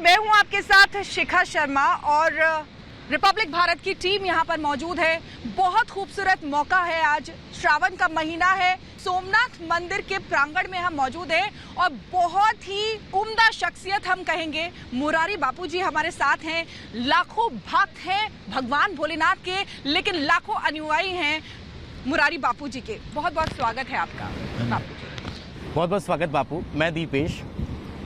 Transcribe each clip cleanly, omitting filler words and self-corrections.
मैं हूं आपके साथ शिखा शर्मा और रिपब्लिक भारत की टीम यहां पर मौजूद है। बहुत खूबसूरत मौका है, आज श्रावण का महीना है, सोमनाथ मंदिर के प्रांगण में हम मौजूद हैं और बहुत ही उम्दा शख्सियत हम कहेंगे, मुरारी बापूजी हमारे साथ हैं। लाखों भक्त हैं भगवान भोलेनाथ के, लेकिन लाखों अनुयायी हैं मुरारी बापूजी के। बहुत बहुत स्वागत है आपका बापूजी। बहुत बहुत स्वागत बापू। मैं दीपेश।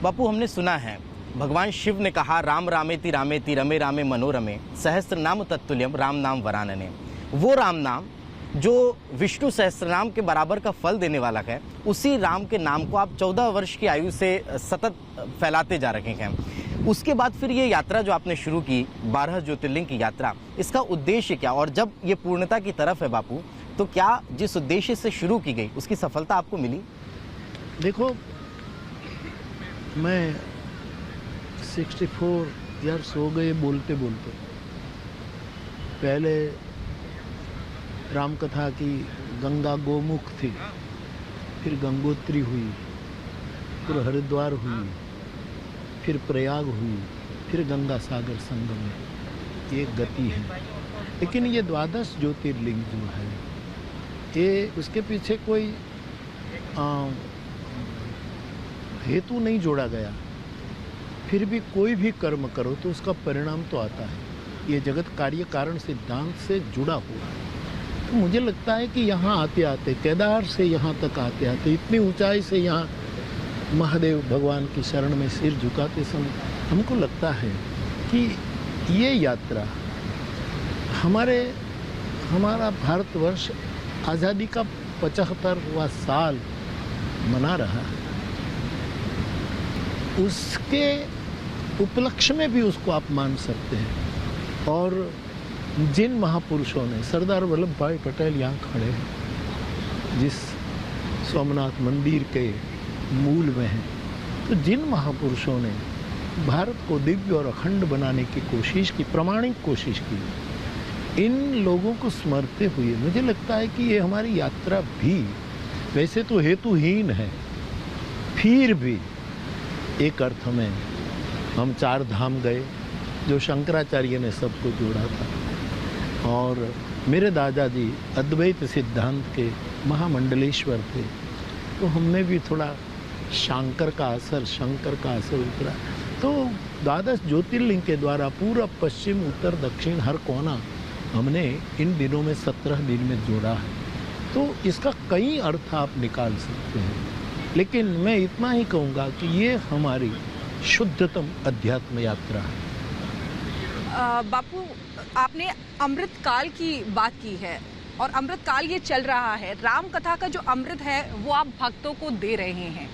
बापू, हमने सुना है भगवान शिव ने कहा राम रामेति रामेति रमे रामे मनोरमे सहस्त्र नाम तत्तुल्यम राम नाम वरानने। वो राम नाम जो विष्णु सहस्त्र नाम के बराबर का फल देने वाला है, उसी राम के नाम को आप 14 वर्ष की आयु से सतत फैलाते जा रहे हैं। उसके बाद फिर ये यात्रा जो आपने शुरू की, 12 ज्योतिर्लिंग की यात्रा, इसका उद्देश्य क्या? और जब ये पूर्णता की तरफ है बापू, तो क्या जिस उद्देश्य से शुरू की गई उसकी सफलता आपको मिली? देखो, मैं 64 ईयर्स हो गए बोलते बोलते। पहले रामकथा की गंगा गोमुख थी, फिर गंगोत्री हुई, फिर हरिद्वार हुई, फिर प्रयाग हुई, फिर गंगा सागर संगम में। ये गति है। लेकिन ये 12 ज्योतिर्लिंग जो है, ये उसके पीछे कोई हेतु नहीं जोड़ा गया। फिर भी कोई भी कर्म करो तो उसका परिणाम तो आता है। ये जगत कार्य कारण सिद्धांत से जुड़ा हुआ है। तो मुझे लगता है कि यहाँ आते आते, केदार से यहाँ तक आते आते, इतनी ऊंचाई से यहाँ महादेव भगवान की शरण में सिर झुकाते समय हमको लगता है कि ये यात्रा हमारा भारतवर्ष आज़ादी का 75वां साल मना रहा है। उसके उपलक्ष्य में भी उसको आप मान सकते हैं। और जिन महापुरुषों ने, सरदार वल्लभ भाई पटेल यहाँ खड़े हैं, जिस सोमनाथ मंदिर के मूल में हैं, तो जिन महापुरुषों ने भारत को दिव्य और अखंड बनाने की कोशिश की, प्रामाणिक कोशिश की, इन लोगों को स्मरते हुए मुझे लगता है कि ये हमारी यात्रा भी वैसे तो हेतुहीन है, फिर भी एक अर्थ में हम 4 धाम गए, जो शंकराचार्य ने सबको जोड़ा था। और मेरे दादाजी अद्वैत सिद्धांत के महामंडलेश्वर थे, तो हमने भी थोड़ा शंकर का असर उतरा। तो 12 ज्योतिर्लिंग के द्वारा पूरा पश्चिम उत्तर दक्षिण हर कोना हमने इन दिनों में 17 दिन में जोड़ा है। तो इसका कई अर्थ आप निकाल सकते हैं, लेकिन मैं इतना ही कहूँगा कि ये हमारी शुद्धतम अध्यात्म यात्रा है। बापू, आपने अमृत काल की बात की है और अमृत काल ये चल रहा है। राम कथा का जो अमृत है वो आप भक्तों को दे रहे हैं।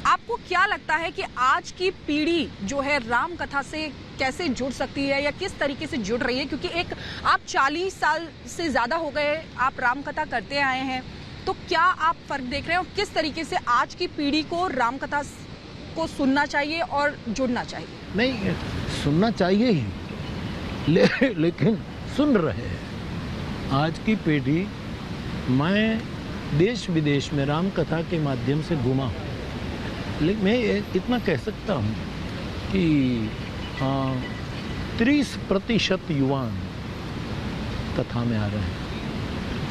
आपको क्या लगता है कि आज की पीढ़ी जो है राम कथा से कैसे जुड़ सकती है या किस तरीके से जुड़ रही है? क्योंकि एक आप 40 साल से ज़्यादा हो गए आप राम कथा करते आए हैं, तो क्या आप फर्क देख रहे हो? किस तरीके से आज की पीढ़ी को राम कथा को सुनना चाहिए और जुड़ना चाहिए? नहीं, सुनना चाहिए ही, लेकिन सुन रहे हैं आज की पीढ़ी। मैं देश विदेश में राम कथा के माध्यम से घूमा हूँ, लेकिन मैं इतना कह सकता हूँ कि 30% युवान कथा में आ रहे हैं।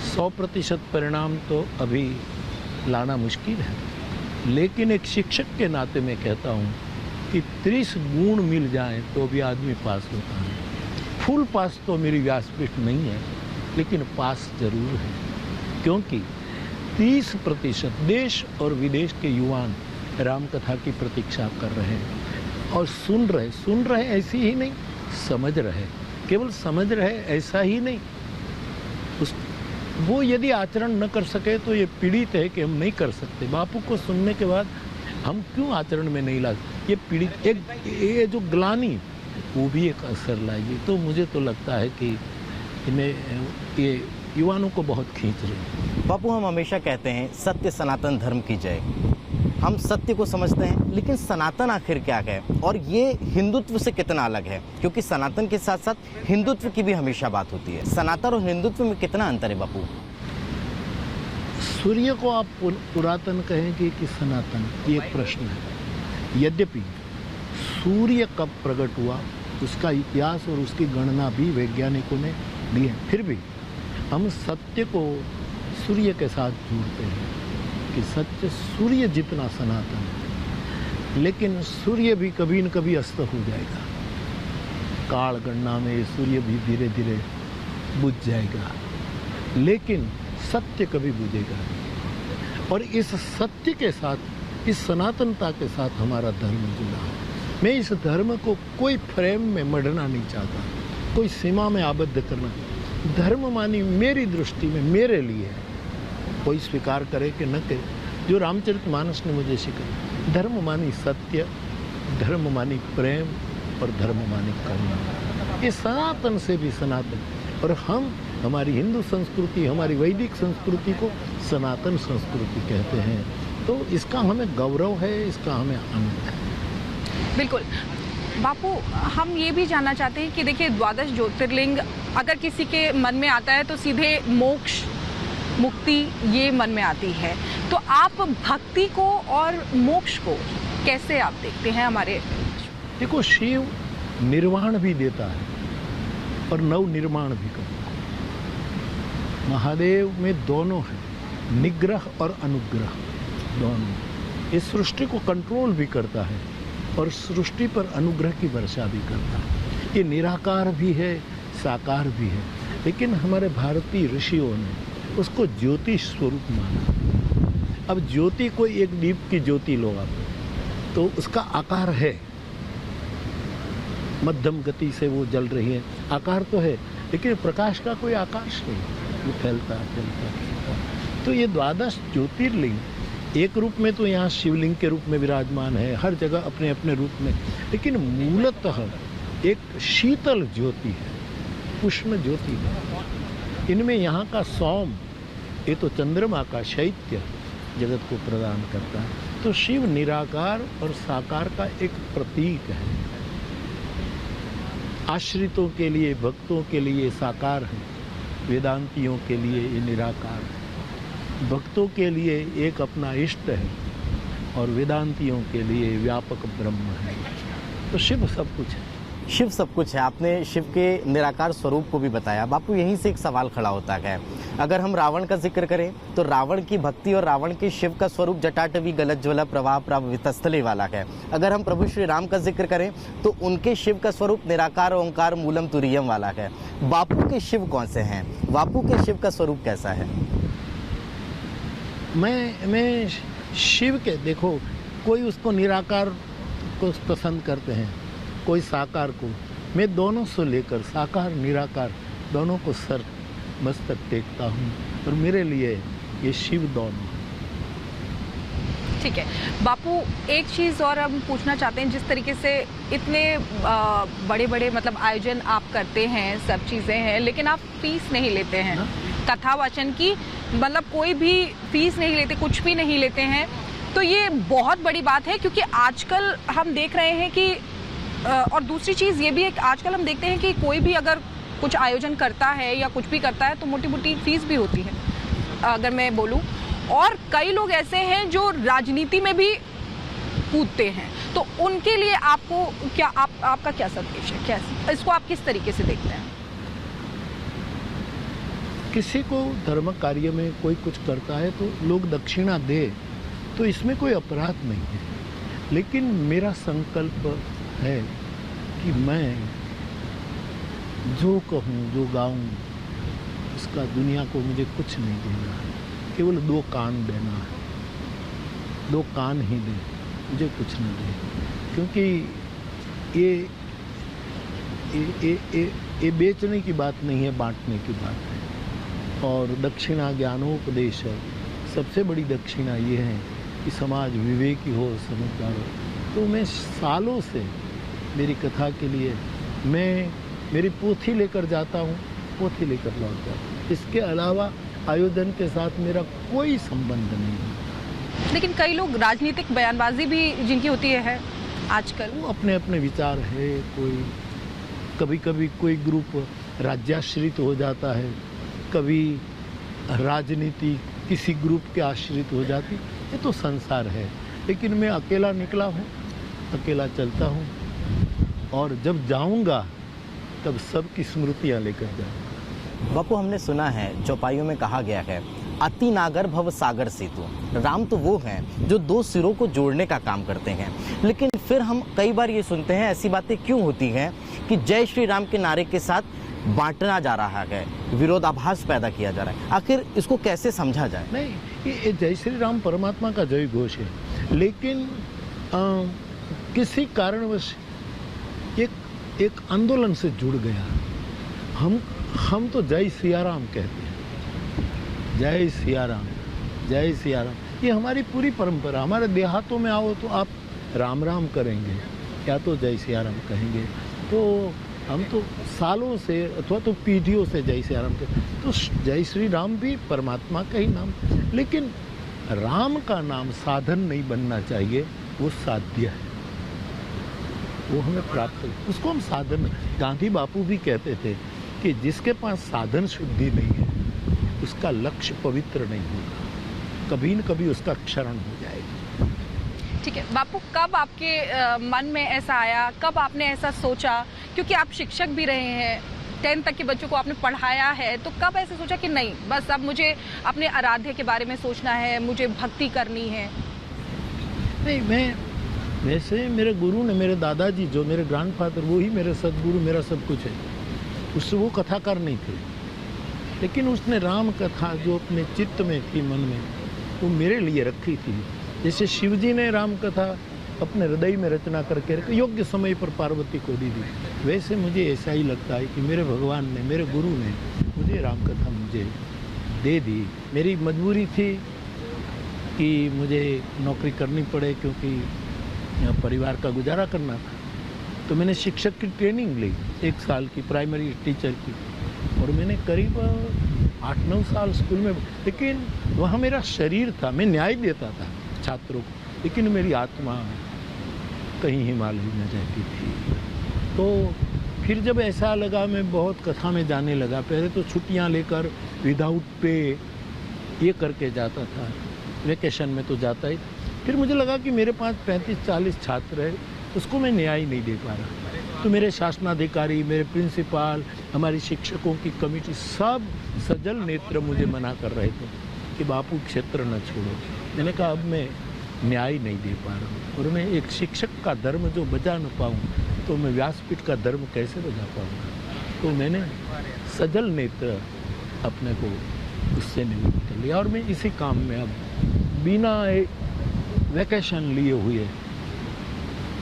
100% परिणाम तो अभी लाना मुश्किल है, लेकिन एक शिक्षक के नाते मैं कहता हूँ कि 30 गुण मिल जाएं तो भी आदमी पास होता है। फुल पास तो मेरी व्यासपीठ नहीं है, लेकिन पास जरूर है, क्योंकि 30% देश और विदेश के युवान राम कथा की प्रतीक्षा कर रहे हैं और सुन रहे ऐसी ही नहीं, समझ रहे। केवल समझ रहे ऐसा ही नहीं, वो यदि आचरण न कर सके तो ये पीड़ित है कि हम नहीं कर सकते। बापू को सुनने के बाद हम क्यों आचरण में नहीं ला? ये पीड़ित, ये जो ग्लानि, वो भी एक असर लाएगी। तो मुझे तो लगता है कि ये युवाओं को बहुत खींच रही है। बापू, हम हमेशा कहते हैं सत्य सनातन धर्म की जय। हम सत्य को समझते हैं, लेकिन सनातन आखिर क्या है और ये हिंदुत्व से कितना अलग है? क्योंकि सनातन के साथ साथ हिंदुत्व की भी हमेशा बात होती है। सनातन और हिंदुत्व में कितना अंतर है बापू? सूर्य को आप पुरातन कहेंगे कि सनातन, ये एक प्रश्न है। यद्यपि सूर्य कब प्रकट हुआ उसका इतिहास और उसकी गणना भी वैज्ञानिकों ने दी है। फिर भी हम सत्य को सूर्य के साथ जोड़ते हैं कि सत्य सूर्य जितना सनातन है, लेकिन सूर्य भी कभी न कभी अस्त हो जाएगा। काल गणना में सूर्य भी धीरे धीरे बुझ जाएगा, लेकिन सत्य कभी बुझेगा नहीं। और इस सत्य के साथ, इस सनातनता के साथ हमारा धर्म जुड़ा है। मैं इस धर्म को कोई फ्रेम में मढ़ना नहीं चाहता, कोई सीमा में आबद्ध करना। धर्म मानी मेरी दृष्टि में मेरे लिए है, कोई स्वीकार करे कि न करे। जो रामचरितमानस ने मुझे सिखाया, धर्म मानी सत्य, धर्म मानी प्रेम और धर्म मानी करुणा। ये सनातन से भी सनातन, और हम हमारी हिंदू संस्कृति, हमारी वैदिक संस्कृति को सनातन संस्कृति कहते हैं। तो इसका हमें गौरव है, इसका हमें आनंद है। बिल्कुल बापू, हम ये भी जानना चाहते हैं कि देखिए, द्वादश ज्योतिर्लिंग अगर किसी के मन में आता है तो सीधे मोक्ष, मुक्ति ये मन में आती है। तो आप भक्ति को और मोक्ष को कैसे आप देखते हैं हमारे? देखो, शिव निर्वाण भी देता है और नव निर्माण भी करता है। महादेव में दोनों है, निग्रह और अनुग्रह दोनों। इस सृष्टि को कंट्रोल भी करता है और सृष्टि पर अनुग्रह की वर्षा भी करता है। ये निराकार भी है, साकार भी है, लेकिन हमारे भारतीय ऋषियों ने उसको ज्योति स्वरूप माना। अब ज्योति को एक दीप की ज्योति लो आप, तो उसका आकार है, मध्यम गति से वो जल रही है, आकार तो है, लेकिन प्रकाश का कोई आकाश नहीं, वो फैलता फैलता। तो ये द्वादश ज्योतिर्लिंग एक रूप में तो यहाँ शिवलिंग के रूप में विराजमान है, हर जगह अपने अपने रूप में, लेकिन मूलतः एक शीतल ज्योति है, उष्ण ज्योति है। इनमें यहाँ का सौम, ये तो चंद्रमा का शैत्य जगत को प्रदान करता है। तो शिव निराकार और साकार का एक प्रतीक है। आश्रितों के लिए, भक्तों के लिए साकार है, वेदांतियों के लिए ये निराकार है। भक्तों के लिए एक अपना इष्ट है और वेदांतियों के लिए व्यापक ब्रह्म है। तो शिव सब कुछ है। शिव सब कुछ है। आपने शिव के निराकार स्वरूप को भी बताया। बापू, यहीं से एक सवाल खड़ा होता है, अगर हम रावण का जिक्र करें तो रावण की भक्ति और रावण के शिव का स्वरूप जटाटवी गलज्ज्वला प्रवाह प्रवितस्थले वाला है। अगर हम प्रभु श्री राम का जिक्र करें तो उनके शिव का स्वरूप निराकार ओंकार मूलम तुरीयम वाला है। बापू के शिव कौन से हैं? बापू के शिव का स्वरूप कैसा है? मैं शिव के, देखो, कोई उसको निराकार को पसंद करते हैं, कोई साकार को। मैं दोनों से लेकर साकार निराकार दोनों को सर मस्तक टेकता हूँ, और मेरे लिए ये शिव दोनों है। ठीक है बापू, एक चीज़ और हम पूछना चाहते हैं, जिस तरीके से इतने बड़े बड़े मतलब आयोजन आप करते हैं, सब चीज़ें हैं, लेकिन आप फीस नहीं लेते हैं कथा वाचन की, मतलब कोई भी फीस नहीं लेते, कुछ भी नहीं लेते हैं। तो ये बहुत बड़ी बात है, क्योंकि आजकल हम देख रहे हैं कि और दूसरी चीज़ ये भी है कि आजकल हम देखते हैं कि कोई भी अगर कुछ आयोजन करता है या कुछ भी करता है तो मोटी मोटी फीस भी होती है, अगर मैं बोलूँ। और कई लोग ऐसे हैं जो राजनीति में भी कूदते हैं, तो उनके लिए आपको क्या आपका क्या संदेश है? क्या इसको आप किस तरीके से देखते हैं? किसी को धर्म कार्य में कोई कुछ करता है तो लोग दक्षिणा दे, तो इसमें कोई अपराध नहीं है। लेकिन मेरा संकल्प है कि मैं जो कहूँ, जो गाऊँ, इसका दुनिया को मुझे कुछ नहीं देना है, केवल 2 कान देना है। 2 कान ही दे, मुझे कुछ न दे, क्योंकि ये बेचने की बात नहीं है, बांटने की बात है। और दक्षिणा ज्ञानोपदेश है। सबसे बड़ी दक्षिणा ये है कि समाज विवेकी हो, समझदार हो। तो मैं सालों से मेरी कथा के लिए मैं मेरी पोथी लेकर जाता हूँ, पोथी लेकर लौट जाता हूँ। इसके अलावा आयोजन के साथ मेरा कोई संबंध नहीं है। लेकिन कई लोग राजनीतिक बयानबाजी भी जिनकी होती है आजकल, वो अपने अपने विचार है। कोई कभी कभी कोई ग्रुप राज्याश्रित हो जाता है, कभी राजनीति किसी ग्रुप के आश्रित हो जाती, ये तो संसार है। लेकिन मैं अकेला निकला हूँ, अकेला चलता हूँ, और जब जाऊंगा तब सबकी स्मृतियां लेकर जाऊंगा। बापू हमने सुना है चौपाइयों में कहा गया है अति नागर भव सागर सेतु। राम तो वो हैं जो दो सिरों को जोड़ने का काम करते हैं, लेकिन फिर हम कई बार ये सुनते हैं ऐसी बातें क्यों होती हैं कि जय श्री राम के नारे के साथ बांटना जा रहा है, विरोधाभास पैदा किया जा रहा है। आखिर इसको कैसे समझा जाए? नहीं, ये जय श्री राम परमात्मा का जय घोष है, लेकिन किसी कारणवश एक आंदोलन से जुड़ गया। हम तो जय सिया राम कहते हैं, जय सिया राम, जय सिया राम। ये हमारी पूरी परंपरा। हमारे देहातों में आओ तो आप राम राम करेंगे या तो जय सिया राम कहेंगे। तो हम तो सालों से अथवा तो पीढ़ियों से जय सिया राम कहते हैं। तो जय श्री राम भी परमात्मा का ही नाम, लेकिन राम का नाम साधन नहीं बनना चाहिए, वो साध्य है, वो हमें प्राप्त है, उसको हम साधन। गांधी बापू भी कहते थे कि जिसके पास साधन शुद्धि नहीं है उसका लक्ष्य पवित्र नहीं होगा, कभी न कभी उसका क्षरण हो जाएगा। ठीक है बापू, कब आपके मन में ऐसा आया, कब आपने ऐसा सोचा, क्योंकि आप शिक्षक भी रहे हैं, 10th तक के बच्चों को आपने पढ़ाया है, तो कब ऐसे सोचा कि नहीं बस अब मुझे अपने आराध्य के बारे में सोचना है, मुझे भक्ति करनी है? नहीं, मैं वैसे मेरे गुरु ने, मेरे दादाजी जो मेरे ग्रैंडफादर, वो ही मेरे सदगुरु, मेरा सब कुछ है। उससे वो कथाकार नहीं थे, लेकिन उसने राम कथा जो अपने चित्त में थी, मन में, वो मेरे लिए रखी थी। जैसे शिवजी ने राम कथा अपने हृदय में रचना करके योग्य समय पर पार्वती को दी, वैसे मुझे ऐसा ही लगता है कि मेरे भगवान ने, मेरे गुरु ने मुझे राम कथा मुझे दे दी। मेरी मजबूरी थी कि मुझे नौकरी करनी पड़े, क्योंकि परिवार का गुजारा करना था। तो मैंने शिक्षक की ट्रेनिंग ली 1 साल की, प्राइमरी टीचर की, और मैंने करीब 8-9 साल स्कूल में, लेकिन वहाँ मेरा शरीर था, मैं न्याय देता था छात्रों को, लेकिन मेरी आत्मा कहीं हिमालय में रहती थी। तो फिर जब ऐसा लगा, मैं बहुत कथा में जाने लगा। पहले तो छुट्टियाँ लेकर विदाउट पे ये करके जाता था, वेकेशन में तो जाता ही। फिर मुझे लगा कि मेरे पास 35-40 छात्र है, उसको मैं न्याय नहीं दे पा रहा। तो मेरे शासनाधिकारी, मेरे प्रिंसिपल, हमारी शिक्षकों की कमेटी, सब सजल नेत्र मुझे मना कर रहे थे कि बापू क्षेत्र न छोड़ो। मैंने कहा अब मैं न्याय नहीं दे पा रहा हूँ, और मैं एक शिक्षक का धर्म जो बजा न पाऊँ तो मैं व्यासपीठ का धर्म कैसे बजा पाऊँगा। तो मैंने सजल नेत्र अपने को उससे निवृत्त कर लिया, और मैं इसी काम में अब बिना वैकेशन लिए हुए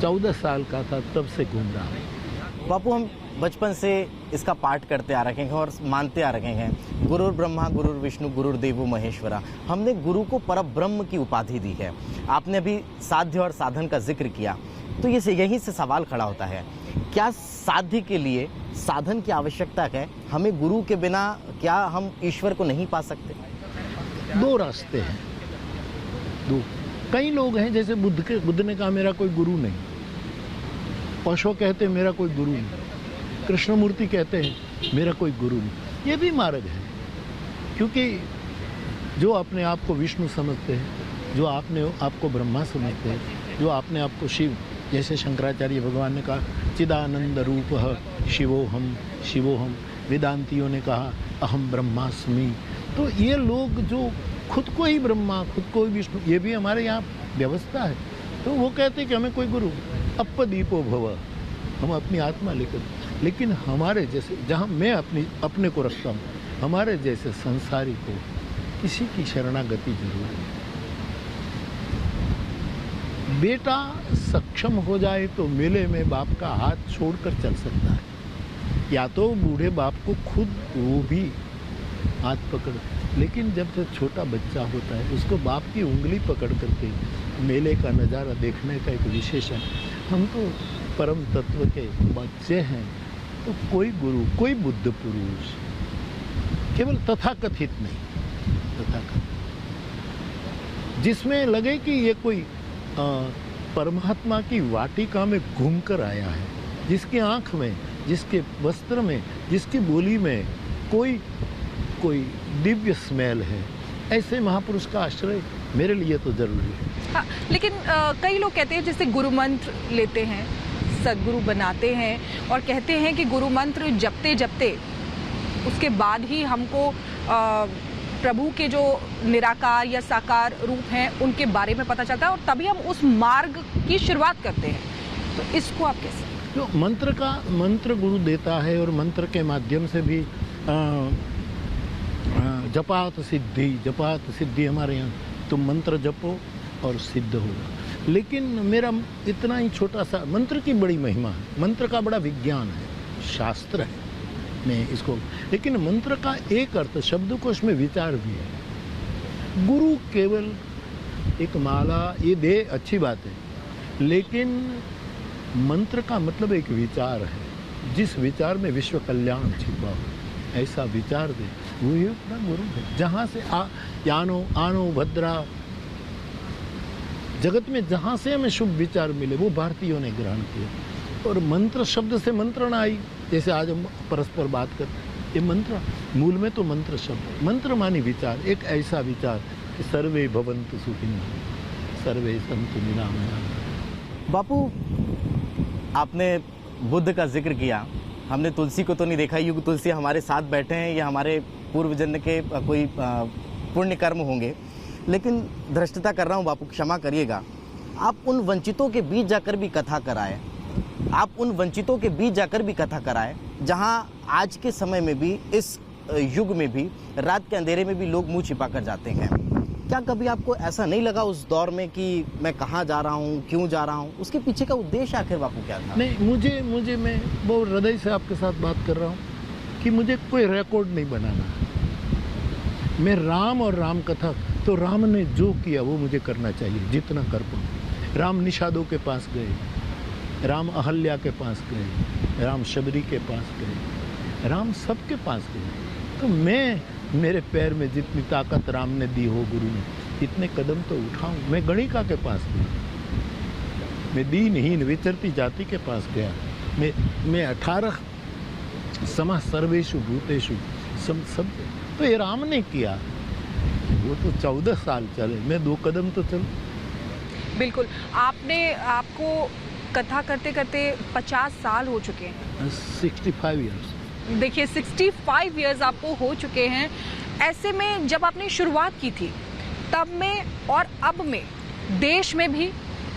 14 साल का था तब से घूम रहा हूँ। बापू हम बचपन से इसका पाठ करते आ रहे हैं और मानते आ रहे हैं, गुरुर ब्रह्मा गुरुर विष्णु गुरुर्देवो महेश्वरा। हमने गुरु को परब्रह्म की उपाधि दी है। आपने अभी साध्य और साधन का जिक्र किया, तो ये यहीं से सवाल खड़ा होता है, क्या साध्य के लिए साधन की आवश्यकता है? हमें गुरु के बिना क्या हम ईश्वर को नहीं पा सकते? 2 रास्ते हैं, 2। कई लोग हैं, जैसे बुद्ध ने कहा मेरा कोई गुरु नहीं, ओशो कहते मेरा कोई गुरु नहीं, कृष्णमूर्ति कहते हैं मेरा कोई गुरु नहीं। ये भी मार्ग है, क्योंकि जो अपने आप को विष्णु समझते हैं, जो आपने आपको ब्रह्मा समझते हैं, जो आपने आपको शिव, जैसे शंकराचार्य भगवान ने कहा चिदानंद रूप शिवोहम शिवोहम, वेदांतियों ने कहा अहम ब्रह्मास्मि। तो ये लोग जो खुद को ही ब्रह्मा, खुद को ही विष्णु, ये भी हमारे यहाँ व्यवस्था है। तो वो कहते हैं कि हमें कोई गुरु, अपदीपो भव, हम अपनी आत्मा लेकर। लेकिन हमारे जैसे, जहाँ मैं अपने को रखता हूँ, हमारे जैसे संसारी को किसी की शरणागति जरूर है। बेटा सक्षम हो जाए तो मेले में बाप का हाथ छोड़कर चल सकता है, या तो बूढ़े बाप को खुद वो भी हाथ पकड़, लेकिन जब से छोटा बच्चा होता है उसको बाप की उंगली पकड़ करके मेले का नज़ारा देखने का एक विशेष है। हम तो परम तत्व के बच्चे हैं, तो कोई गुरु, कोई बुद्ध पुरुष, केवल तथाकथित नहीं, तथाकथित जिसमें लगे कि ये कोई परमात्मा की वाटिका में घूम कर आया है, जिसकी आँख में, जिसके वस्त्र में, जिसकी बोली में कोई दिव्य स्मेल है, ऐसे महापुरुष का आश्रय मेरे लिए तो जरूरी है। हाँ, लेकिन कई लोग कहते हैं जैसे गुरु मंत्र लेते हैं, सद्गुरु बनाते हैं और कहते हैं कि गुरु मंत्र जपते जपते उसके बाद ही हमको प्रभु के जो निराकार या साकार रूप हैं उनके बारे में पता चलता है और तभी हम उस मार्ग की शुरुआत करते हैं। तो इसको आप कैसे? जो मंत्र गुरु देता है और मंत्र के माध्यम से भी जपात सिद्धि हमारे यहाँ, तो मंत्र जपो और सिद्ध होगा। लेकिन मेरा इतना ही छोटा सा, मंत्र की बड़ी महिमा है, मंत्र का बड़ा विज्ञान है, शास्त्र है, मैं इसको, लेकिन मंत्र का एक अर्थ शब्दकोश में विचार भी है। गुरु केवल एक माला ये दे, अच्छी बात है, लेकिन मंत्र का मतलब एक विचार है, जिस विचार में विश्व कल्याण छिपा हो, ऐसा विचार दे, वो ही अपना गुरु है। जहाँ से यानो आनो भद्रा, जगत में जहाँ से हमें शुभ विचार मिले वो भारतीयों ने ग्रहण किया। और मंत्र शब्द से मंत्रणा आई, जैसे आज हम परस्पर बात करते हैं, ये मंत्र मूल में तो मंत्र शब्द, मंत्र मानी विचार, एक ऐसा विचार कि सर्वे भवन्तु सुखिनः सर्वे सन्तु निरामयाः। बापू, आपने बुद्ध का जिक्र किया, हमने तुलसी को तो नहीं देखा, युग तुलसी हमारे साथ बैठे हैं, ये हमारे पूर्व जन्म के कोई पुण्य कर्म होंगे, लेकिन धृष्टता कर रहा हूँ बापू, क्षमा करिएगा। आप उन वंचितों के बीच जाकर भी कथा कराए, आप उन वंचितों के बीच जाकर भी कथा कराए, जहाँ आज के समय में भी, इस युग में भी, रात के अंधेरे में भी लोग मुंह छिपा कर जाते हैं। क्या कभी आपको ऐसा नहीं लगा उस दौर में कि मैं कहाँ जा रहा हूँ, क्यों जा रहा हूँ? उसके पीछे का उद्देश्य आखिर बापू क्या था? नहीं, मुझे मैं बहुत हृदय से आपके साथ बात कर रहा हूँ कि मुझे कोई रिकॉर्ड नहीं बनाना। मैं राम और राम कथा, तो राम ने जो किया वो मुझे करना चाहिए, जितना कर पाऊँ। राम निषादों के पास गए, राम अहल्या के पास गए, राम शबरी के पास गए, राम सबके पास गए। तो मैं, मेरे पैर में जितनी ताकत राम ने दी हो गुरु ने, इतने कदम तो उठाऊं। मैं गणिका के पास गया, मैं दीनहीन विचरती जाति के पास गया, मैं 18 समा सर्वेषु भूतेषु सब, तो ये राम ने किया। वो तो 14 साल चले, मैं 2 कदम तो चल। बिल्कुल, आपको कथा करते करते 50 साल हो चुके हैं। 65 ईयर्स। देखिए 65 ईयर्स आपको हो चुके हैं। ऐसे में जब आपने शुरुआत की थी, तब में और अब में, देश में भी,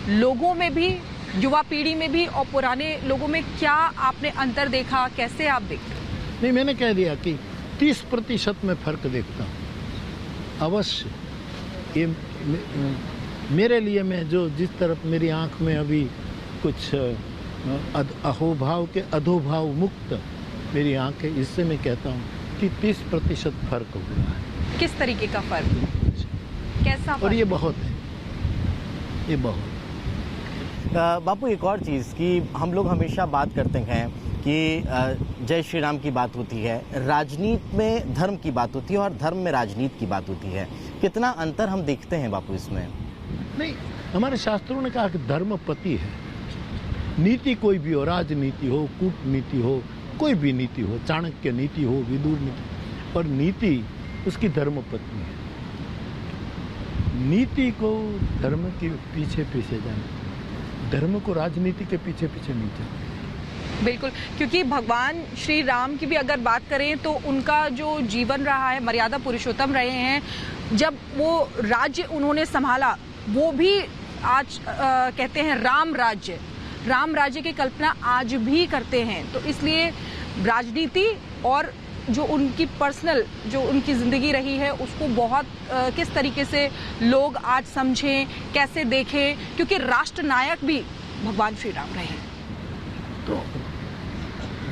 लोगों में भी, युवा पीढ़ी में भी और पुराने लोगों में क्या आपने अंतर देखा? कैसे आप देखते हैं? नहीं, मैंने कह दिया कि 30% में फर्क देखता हूँ अवश्य। ये मेरे लिए, मैं जो जिस तरफ मेरी आंख में अभी कुछ अहोभाव के अधोभाव मुक्त मेरी आंखें, इससे मैं कहता हूँ कि 30% फर्क हो रहा है। किस तरीके का फर्क? कैसा फर्क? और ये बहुत है, ये बहुत। बापू, एक और चीज़ कि हम लोग हमेशा बात करते हैं कि जय श्री राम की बात होती है, राजनीति में धर्म की बात होती है और धर्म में राजनीति की बात होती है। कितना अंतर हम देखते हैं बापू इसमें? नहीं, हमारे शास्त्रों ने कहा कि धर्म पति है। नीति कोई भी हो, राजनीति हो, कूटनीति हो, कोई भी नीति हो, चाणक्य नीति हो, विदुर नीति, और नीति उसकी धर्म पत्नी है। नीति को धर्म के पीछे पीछे जाना, धर्म को राजनीति के पीछे पीछे नहीं जाना। बिल्कुल, क्योंकि भगवान श्री राम की भी अगर बात करें तो उनका जो जीवन रहा है, मर्यादा पुरुषोत्तम रहे हैं। जब वो राज्य उन्होंने संभाला, वो भी आज कहते हैं राम राज्य की कल्पना आज भी करते हैं। तो इसलिए राजनीति और जो उनकी पर्सनल, जो उनकी ज़िंदगी रही है, उसको बहुत किस तरीके से लोग आज समझें, कैसे देखें, क्योंकि राष्ट्र नायक भी भगवान श्री राम रहे हैं। तो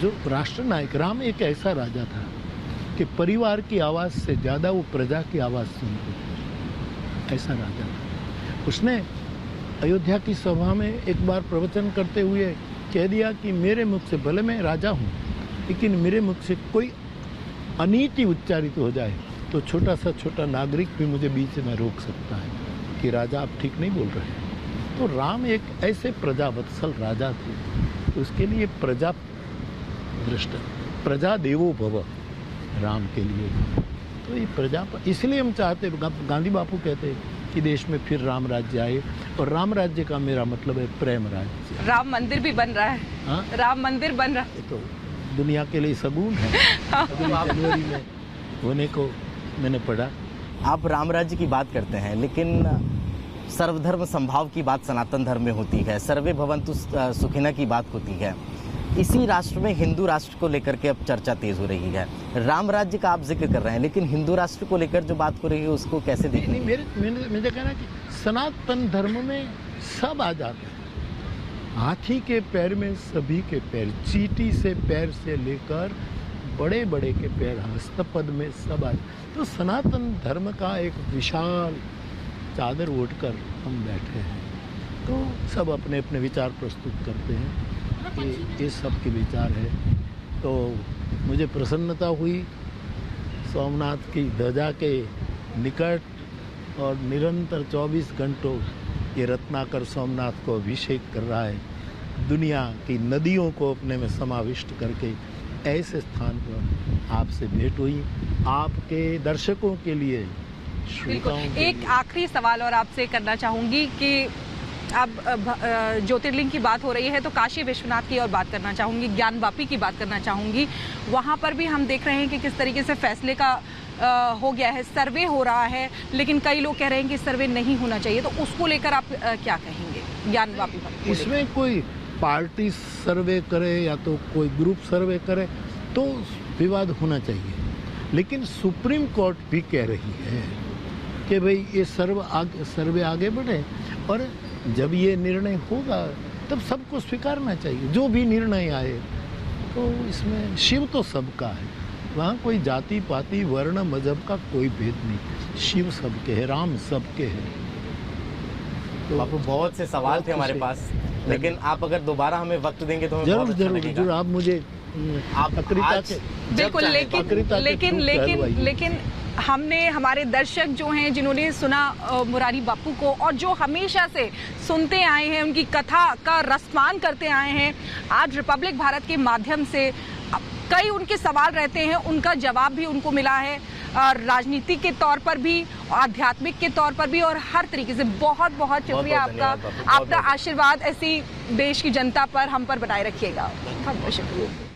जो राष्ट्र नायक राम एक ऐसा राजा था कि परिवार की आवाज़ से ज़्यादा वो प्रजा की आवाज़ सुनते थे, ऐसा राजा था। उसने अयोध्या की सभा में एक बार प्रवचन करते हुए कह दिया कि मेरे मुख से, भले मैं राजा हूँ, लेकिन मेरे मुख से कोई अनीति उच्चारित हो जाए तो छोटा नागरिक भी मुझे बीच में रोक सकता है कि राजा आप ठीक नहीं बोल रहे। तो राम एक ऐसे प्रजावत्सल राजा थे, तो उसके लिए प्रजा दृष्टा, प्रजा देवो भव राम के लिए। तो ये प्रजा, इसलिए हम चाहते, गांधी बापू कहते कि देश में फिर राम राज्य आए। और राम राज्य का मेरा मतलब है प्रेम राज्य। राम मंदिर भी बन रहा है। हाँ? राम मंदिर बन रहा है। ये तो दुनिया के लिए सगुन है। अगली जनवरी में होने को मैंने पढ़ा। आप राम राज्य की बात करते हैं, लेकिन सर्वधर्म संभाव की बात सनातन धर्म में होती है, सर्वे भवन्तु सुखिनः की बात होती है। इसी राष्ट्र में हिंदू राष्ट्र को लेकर के अब चर्चा तेज हो रही है। राम राज्य का आप जिक्र कर रहे हैं, लेकिन हिंदू राष्ट्र को लेकर जो बात हो रही है उसको कैसे देखें? नहीं, मेरे कहना कि सनातन धर्म में सब आ जाते हैं। हाथी के पैर में सभी के पैर, चींटी से पैर से लेकर बड़े बड़े के पैर, हस्तपद में सब आ। तो सनातन धर्म का एक विशाल चादर ओढ़कर हम बैठे हैं। तो सब अपने अपने विचार प्रस्तुत करते हैं। ये सब के विचार है। तो मुझे प्रसन्नता हुई सोमनाथ की ध्वजा के निकट, और निरंतर 24 घंटों ये रत्नाकर सोमनाथ को अभिषेक कर रहा है। दुनिया की नदियों को अपने में समाविष्ट करके ऐसे स्थान पर आपसे भेंट हुई। आपके दर्शकों के लिए, श्रोताओं के लिए। एक आखिरी सवाल और आपसे करना चाहूंगी कि अब ज्योतिर्लिंग की बात हो रही है तो काशी विश्वनाथ की और बात करना चाहूंगी, ज्ञानवापी की बात करना चाहूंगी। वहां पर भी हम देख रहे हैं कि किस तरीके से फैसले का हो गया है, सर्वे हो रहा है, लेकिन कई लोग कह रहे हैं कि सर्वे नहीं होना चाहिए। तो उसको लेकर आप क्या कहेंगे ज्ञानवापी पर? इसमें कोई पार्टी सर्वे करे या तो कोई ग्रुप सर्वे करे तो विवाद होना चाहिए, लेकिन सुप्रीम कोर्ट भी कह रही है कि भाई ये सर्वे आगे बढ़े, और जब ये निर्णय होगा तब सबको स्वीकारना चाहिए, जो भी निर्णय आए। तो इसमें शिव तो सबका है, वहाँ कोई जाति पाति वर्ण मजहब का कोई भेद नहीं। शिव सबके है, राम सबके है। तो बापू बहुत से सवाल थे हमारे पास, लेकिन आप अगर दोबारा हमें वक्त देंगे तो हमें जरूर बहुत अच्छा जरूर लगेगा। जरूर आप मुझे अक्रिता के बिल्कुल, लेकिन हमने, हमारे दर्शक जो हैं जिन्होंने सुना मुरारी बापू को और जो हमेशा से सुनते आए हैं, उनकी कथा का रसपान करते आए हैं, आज रिपब्लिक भारत के माध्यम से कई उनके सवाल रहते हैं, उनका जवाब भी उनको मिला है, राजनीतिक के तौर पर भी, आध्यात्मिक के तौर पर भी, और हर तरीके से बहुत बहुत शुक्रिया आपका। आपका आशीर्वाद ऐसी देश की जनता पर, हम पर बनाए रखिएगा। बहुत बहुत शुक्रिया।